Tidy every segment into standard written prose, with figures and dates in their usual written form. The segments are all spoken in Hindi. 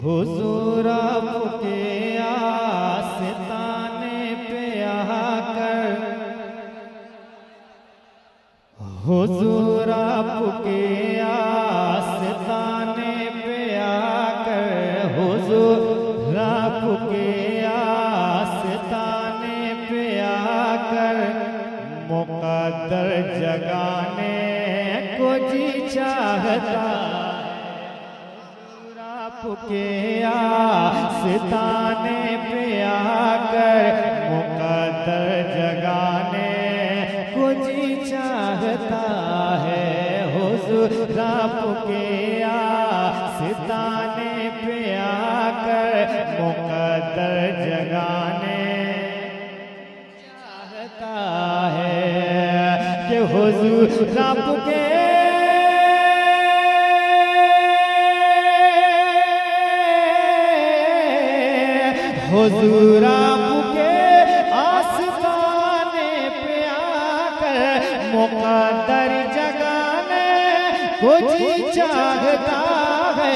हुजूर आपके आस्ताने पे आकर, हुजूर आपके आस्ताने पे आकर, हुजूर आपके आस्ताने पे आकर मुक़द्दर जगाने को जी चाहता, आपके आस्ताने पे आकर मुक़द्दर जगाने को जी चाहता है। हुज़ूर आपके आस्ताने पे आकर मुक़द्दर जगाने चाहता है कि हुज़ूर आपके हुजूर आपके आस्ताने पे आकर मुक़द्दर जगाने को जी चाहता है,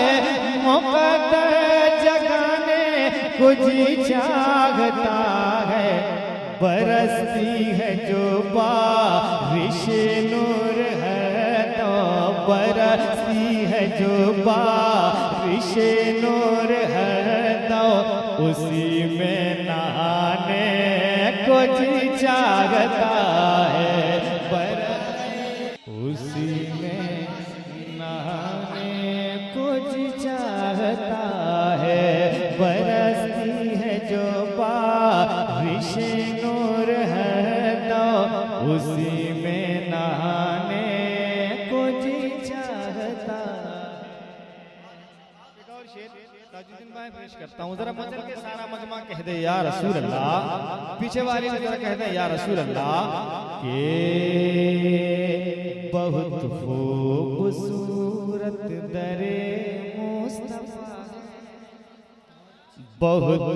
मुक़द्दर जगाने को जी चाहता है। बरसती है जो बारिशे नूर है तो बरसती है जो बारिशे नूर है तो उसी में नहाने को जी चाहता है। उसी में नहाने को जी चाहता है। बरसती है जो बारिशे नूर है तो उसी में नहाने को जी चाहता है। ताजुद्दीन भाई पेश करता हूँ, जरा मजल के सारा मजमा कह दे या रसूल अल्लाह, पीछे वाली ने जरा कह दे या रसूल अल्लाह के बहुत खूबसूरत दरे मुस्तफा, बहुत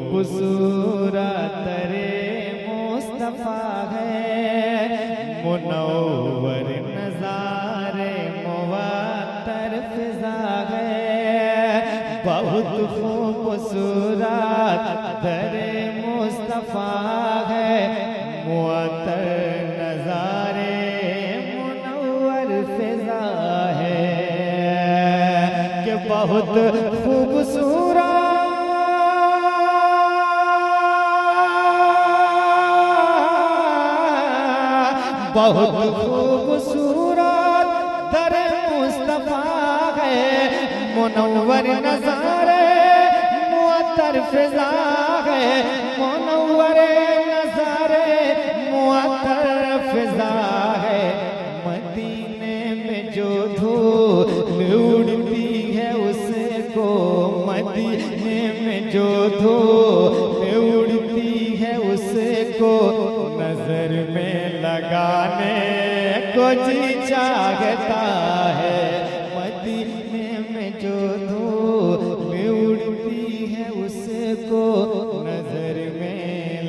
खूबसूरत दरे मुस्तफा है। मुनव्वर नज़ारे मुवत्तर फिज़ा है, बहुत खूबसूरत दरे मुस्तफा है। मुअत्तर नज़ारे मुनव्वर फिज़ा है कि बहुत खूबसूरत बहुत खूबसूरत दरे मुस्तफा है। मुनव्वर नज़ारे मुअत्तर फिज़ा है, मुनव्वर नज़ारे मुअत्तर फिज़ा है। मदीने में जो धूल उड़ती है उसको, मदीने में जो धूल उड़ती है उसको नजर में लगाने को जी चाहता है। मदीने में जो धूल उड़ती है उसको नजर में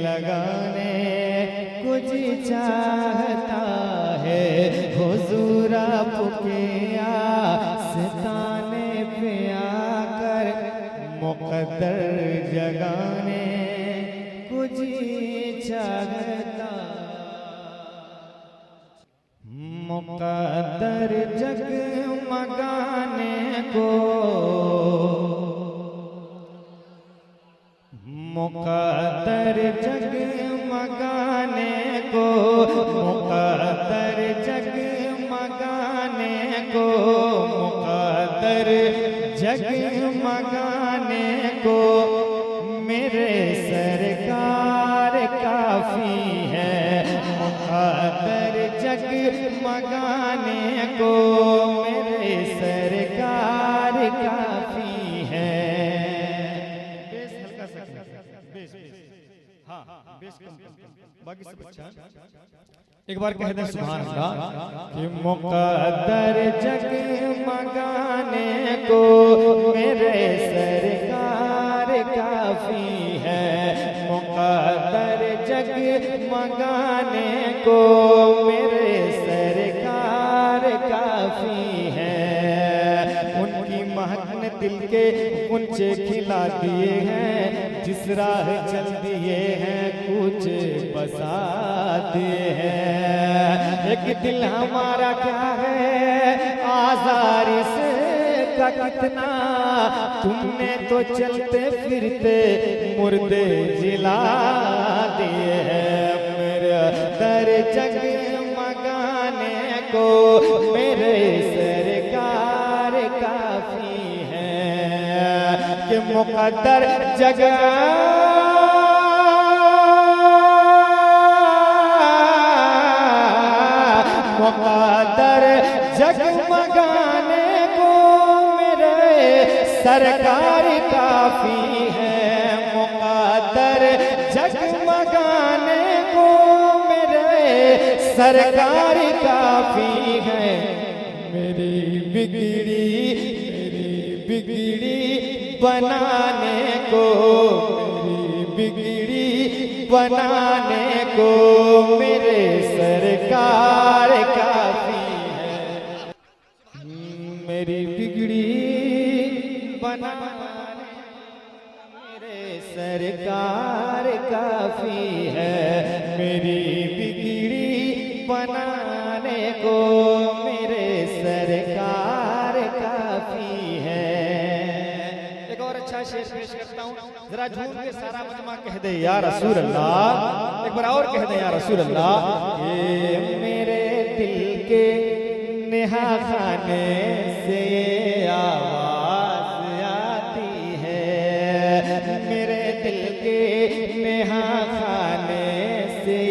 लगाने को जी चाहता है। हुजूर आपके आस्ताने पे आकर मुक़द्दर जगाने को जी चाहता, मुक़द्दर जगमगाने को, मुक़द्दर जगमगाने को, मुक़द्दर जगमगाने को, मुक़द्दर जगमगाने को मेरे सरकार काफ़ी है। मुक़द्दर जगमगाने को मेरे सरकार काफ़ी है। बेस हल्का सा, बेस हाँ बेस कम, बाकी सब अच्छा। एक बार कह दें सुभान अल्लाह कि मुक़द्दर जगमगाने को मेरे सरकार काफ़ी है। मुक़द्दर जगमगाने को मेरे सरकार काफ़ी है। उनकी महक ने दिल के कुंचे खिला दिए हैं, जिस राह चल दिए हैं कुछ बसा दिए हैं। एक दिल हमारा क्या है आज़ार इसका कितना, तुमने तो चलते फिरते मुर्दे जिला दिए हैं। मेरे दर जगमगाने को मेरे सरकार काफी है, कि मुकद्दर जगह मुकद्दर जगमगाने को मेरे सरकार काफी है। मुकद्दर जगमगाने को मेरे सरकार काफी है। मेरी बिगड़ी बनाने को, मेरी बिगड़ी बनाने को मेरे सरकार काफी है। मेरी बिगड़ी बनाने मेरे सरकार काफी है। मेरी बिगड़ी बनाने को मेरे सरकार काफी है। एक और अच्छा शेर पेश करता हूँ, जरा झूम के सारा मजमा कह दे या रसूल अल्लाह। एक बार और कह दे या रसूल अल्लाह। ये मेरे दिल के नेहा खाने से आवाज आती है, मेरे दिल के नेहा खाने से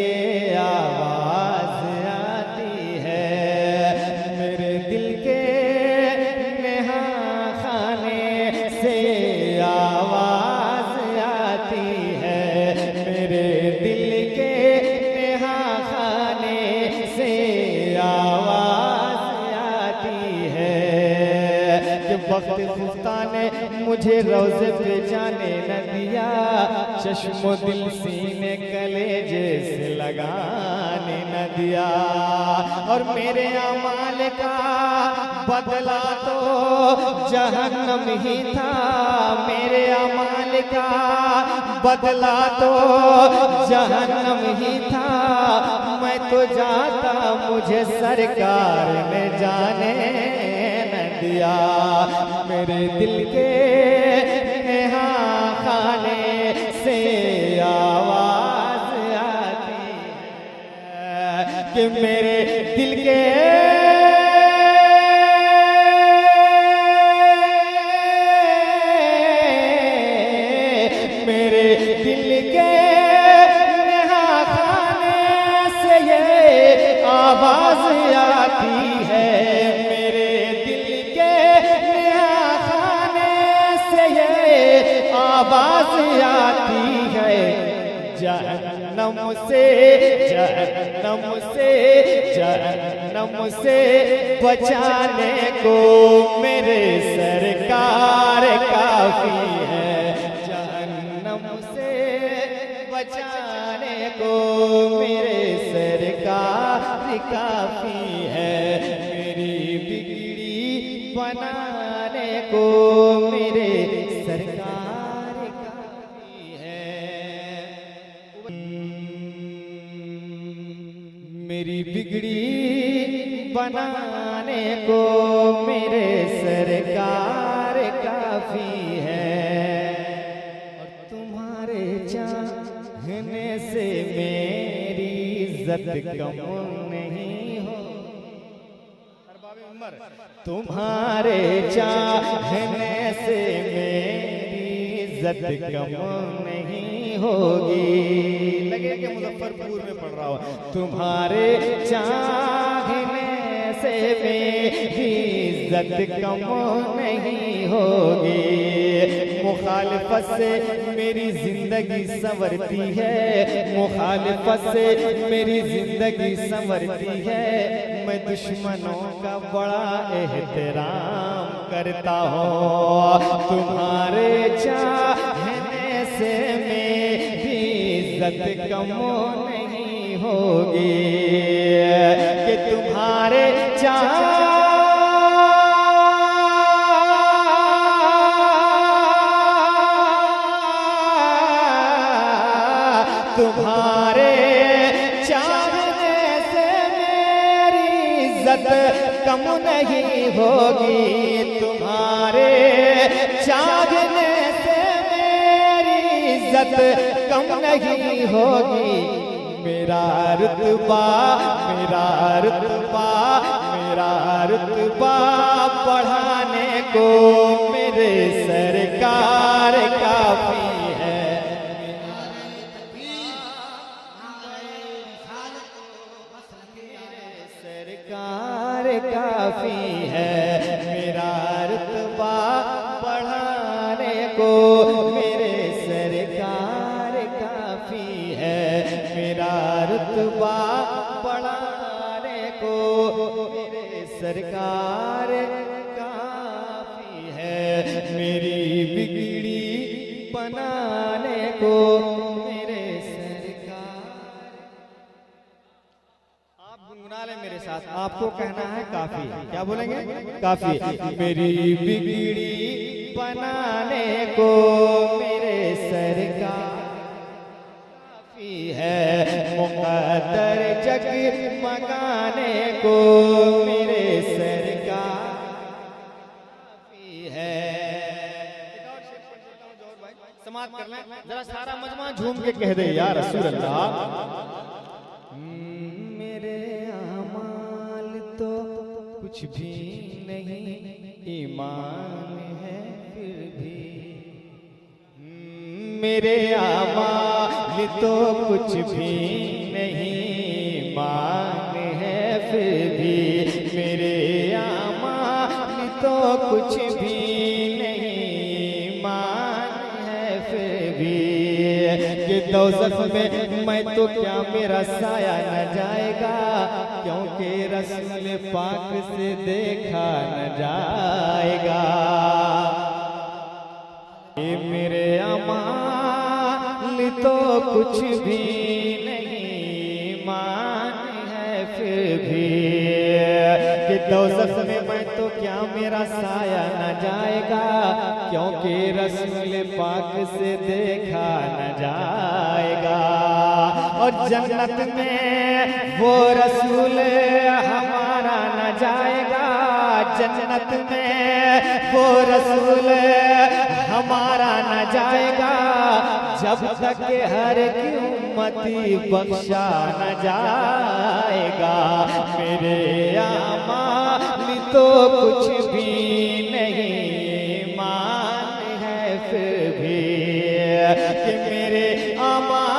आवाज आती है। मेरे दिल के नेहा खाने से आवाज आती है, मेरे दिल के नेहा खाने से आवाज आती है। कि वक्त खुफ्ता ने मुझे रोज़े पे जाने न दिया, चश्मो दिल सीने कलेजे से लगाने न दिया। और मेरे अमाल का बदला तो जहन्नम ही था, मेरे अमाल का बदला तो जहन्नम ही था। मैं तो जाता मुझे सरकार ने जाने न दिया। मेरे दिल के नेहा खाने से आवाज आती है, कि मेरे दिल के मेरे दिल के नेहा खाने से ये आवाज आती है। मेरे दिल के नेहा खाने से ये आवाज आती है। जहन्नम से जहन्नम से जहन्नम से बचाने को मेरे सरकार काफी है। जहन्नम से बचाने को मेरे सरकार काफी है। मेरी बिगड़ी बनाने को मेरे सरकार काफी है। मेरी बिगड़ी बनाने को मेरे सरकार काफी है। और तुम्हारे चाहने से मेरी इज्जत कम नहीं हो, तुम्हारे चाहने से मेरी इज्जत कम नहीं होगी। लगे कि मुजफ्फरपुर में पढ़ रहा हो। तुम्हारे चाहने से मेरी इज्जत कम नहीं होगी। मुखालिफत से मेरी जिंदगी संवरती है, मुखालिफत से मेरी जिंदगी संवरती है। मैं दुश्मनों का बड़ा एहतराम करता हूँ। तुम्हारे चाहने से मेरी इज्जत कम नहीं होगी। कि तुम्हारे चाहने इज्जत कम नहीं होगी, तुम्हारे चाहने से मेरी इज्जत कम नहीं होगी। मेरा रुतबा मेरा रुतबा मेरा रुतबा बढ़ाने को मेरे सरकार काफी है। सरकार काफी है, मेरा रुतबा बढ़ाने को मेरे सरकार काफी है। मेरा रुतबा बढ़ाने को मेरे सरकार काफी है। मेरी बिगड़ी बनाने को मेरे सरकार। आप गुनगुना लें मेरे साथ, आपको कहना है काफी। क्या बोलेंगे? काफी। मेरी बिगड़ी बनाने को मेरे सरकार है। मुक़द्दर जगमगाने को मेरे सरकार है। समाप्त कर लें, जरा सारा मजमा झूम के कह दे या रसूल अल्लाह। मेरे अमाल तो कुछ भी नहीं, ईमान है फिर भी। मेरे अमाल तो कुछ भी नहीं, मान है फिर भी। मेरे अमाल तो कुछ भी नहीं, मान है फिर भी। कि दोज़ख में मैं तो क्या मेरा साया न जाएगा, क्योंकि रसूल पाक से देखा न जाएगा। मेरे अमाल तो कुछ भी नहीं, मान है फिर भी। कि दोज़ख में मैं तो क्या मेरा साया न जाएगा, क्योंकि रसूल पाक से देखा न जाएगा। और जन्नत में वो रसूल हमारा न जाएगा, जन्नत में वो रसूल हमारा न जाएगा, जब तक हर की उम्मती बख्शा न जाएगा। मेरे अमाल तो कुछ भी नहीं, मान है फिर भी। कि मेरे अमाल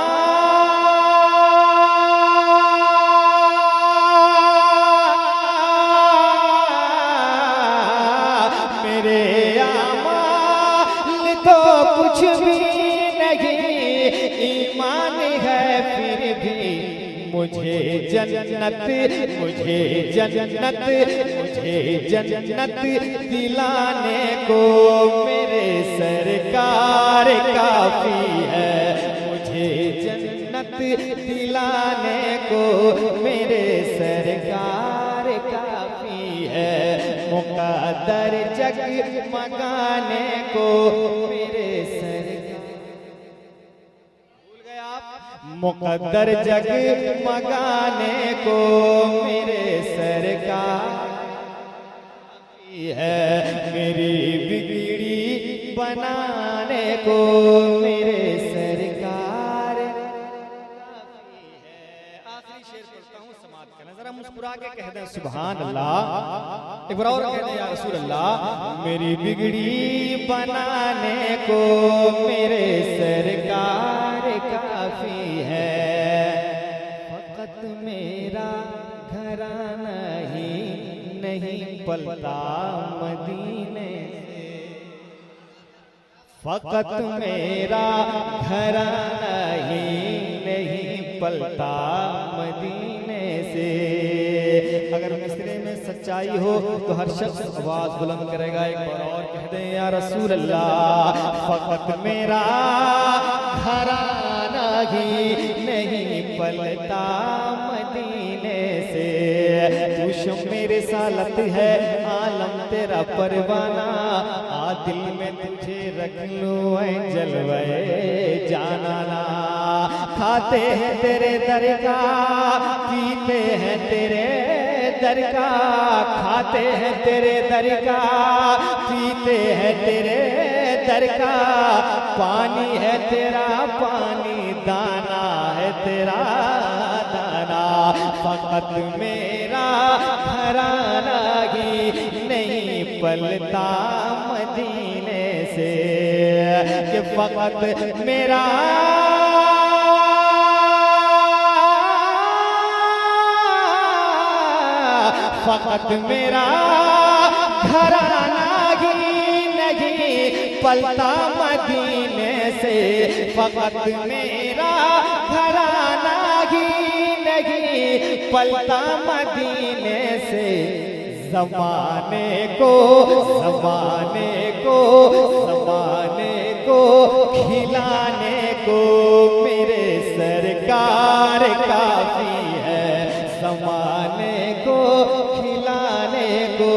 मेरे अमाल तो कुछ भी नहीं, ईमान है फिर भी। मुझे जन्नत मुझे जन्नत मुझे जन्नत दिलाने को मेरे सरकार काफी है। मुझे जन्नत दिलाने को मेरे सरकार काफी है। मुक़द्दर जगमगाने को मेरे सरकार। भूल गए आप? मुक़द्दर जगमगाने को मेरे सरकार है। मेरी बिगड़ी बनाने को मेरे सरकार है। आखिरी शेर पढ़ता हूँ, समाप्त करना। जरा मुस्कुरा के कह दें सुभान अल्लाह। एक बार और कह दें या रसूल अल्लाह। मेरी बिगड़ी बनाने को मेरे सरकार काफी है। फकत मेरा घराना ही नहीं पलता मदीने से, फकत मेरा घराना ही नहीं पलता मदीने से। अगर मिसरे में सच्चाई हो तो हर शख्स आवाज बुलंद करेगा। एक बार और कह दें या रसूल अल्लाह। फकत मेरा घराना ही नहीं पलता मदीने से। तू शम्मे रिसालत है आलम तेरा परवाना, आ दिल में तुझे रख लूं ऐ जलवे जानाना। खाते हैं तेरे दर का, पीते हैं तेरे दर का, खाते हैं तेरे दर का, पीते हैं तेरे दर का, पानी है तेरा पानी, दाना है तेरा दाना, फकत मेरा घराना ही नहीं पलता मदीने से, कि फकत मेरा फकत मेरा घराना ही नहीं पलता मदीने से, फकत मेरा घराना ही नहीं पलता मदीने से, ज़माने को ज़माने को ज़माने को खिलाने को मेरे सरकार काफी है, ज़माने को खिलाने को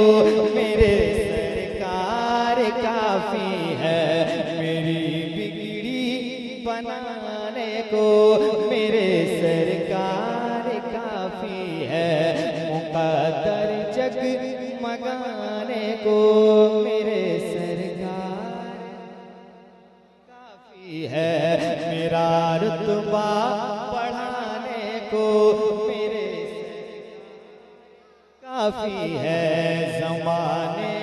मेरे सरकार काफी है, मेरी बिगड़ी बनाने को मेरे सरकार काफी है, मुक़द्दर जग मगाने को मेरे सरकार काफी है, मेरा रुतबा बढ़ाने को मेरे काफी है, ज़माने